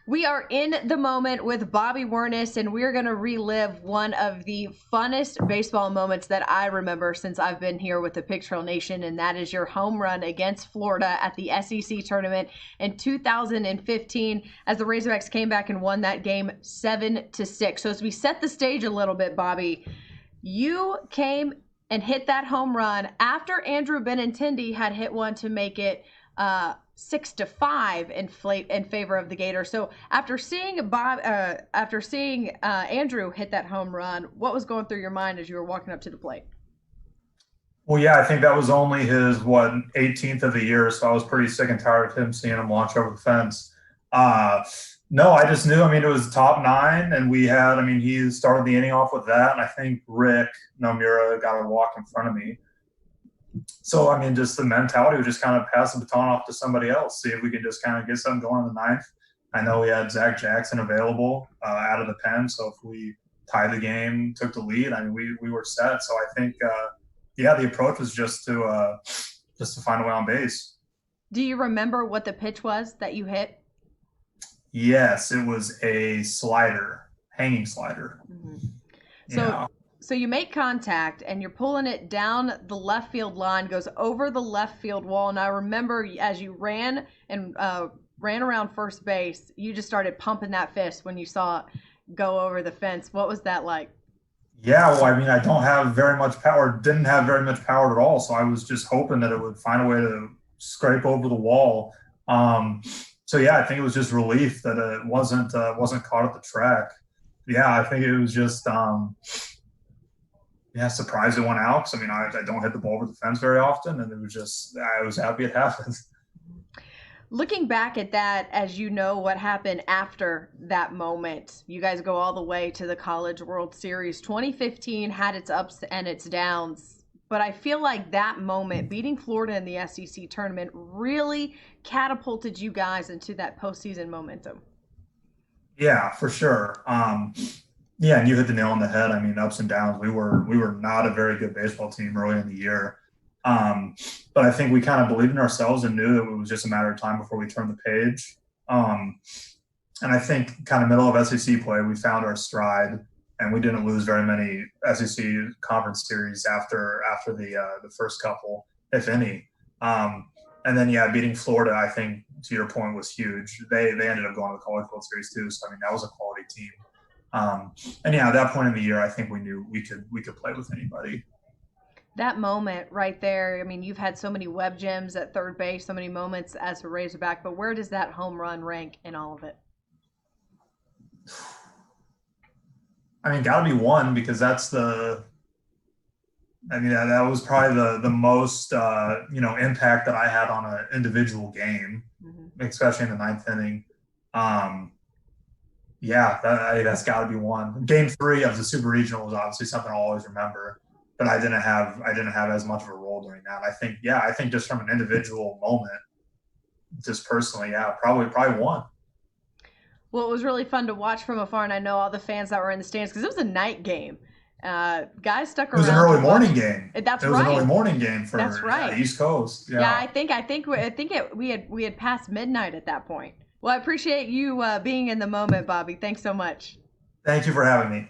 We are in the moment with Bobby Wernes, and we're going to relive one of the funnest baseball moments that I remember since I've been here with the Pig Trail Nation, and that is your home run against Florida at the SEC tournament in 2015 as the Razorbacks came back and won that game 7-6. So as we set the stage a little bit, Bobby, you came and hit that home run after Andrew Benintendi had hit one to make it 6-5 in favor of the Gators. So after seeing Andrew hit that home run, what was going through your mind as you were walking up to the plate? Well, yeah, I think that was only his 18th of the year, so I was pretty sick and tired of him seeing him launch over the fence. Uh, no, I just knew. I mean, it was top nine, and we had. I mean, he started the inning off with that, and I think Rick Nomura got a walk in front of me. So, I mean, just the mentality was just kind of pass the baton off to somebody else, see if we could just kind of get something going in the ninth. I know we had Zach Jackson available out of the pen, so if we tied the game, took the lead, I mean, we were set. So I think, yeah, the approach was just to find a way on base. Do you remember what the pitch was that you hit? Yes, it was a slider, hanging slider. Mm-hmm. So Yeah. so you make contact and you're pulling it down the left field line, goes over the left field wall. And I remember as you ran and ran around first base, you just started pumping that fist when you saw it go over the fence. What was that like? Yeah, well, I mean, I don't have very much power, didn't have very much power at all. So I was just hoping that it would find a way to scrape over the wall. Um, so yeah, I think it was just relief that it wasn't caught at the track. Yeah, I think it was just yeah, surprised it went out. 'Cause, I mean, I don't hit the ball over the fence very often, and it was just I was happy it happened. Looking back at that, as you know what happened after that moment, you guys go all the way to the College World Series. 2015 had its ups and its downs, but I feel like that moment, beating Florida in the SEC tournament, really catapulted you guys into that postseason momentum. Yeah, for sure. Yeah, and you hit the nail on the head. I mean, ups and downs. We were not a very good baseball team early in the year, um, but I think we kind of believed in ourselves and knew that it was just a matter of time before we turned the page. Um, and I think kind of middle of SEC play, we found our stride, and we didn't lose very many SEC conference series after the first couple, if any. Um, and then yeah, beating Florida, I think to your point was huge. They ended up going to the College World Series too, so I mean that was a quality team. Um, and yeah, at that point in the year, I think we knew we could play with anybody. That moment right there, I mean, you've had so many web gems at third base, so many moments as a Razorback, but where does that home run rank in all of it? I mean, got to be one because that's the. I mean, that was probably the most impact that I had on an individual game, Mm-hmm. especially in the ninth inning. Um, yeah, that's got to be one. Game three of the Super Regional was obviously something I'll always remember, but I didn't have as much of a role during that. I think just from an individual moment, just personally, yeah, probably one. Well, it was really fun to watch from afar, and I know all the fans that were in the stands because it was a night game. Guys stuck It was an around to early watch. morning game. That's It was an right. early morning game That's for right. East Coast. Yeah, Yeah. we had passed midnight at that point. Well, I appreciate you being in the moment, Bobby. Thanks so much. Thank you for having me.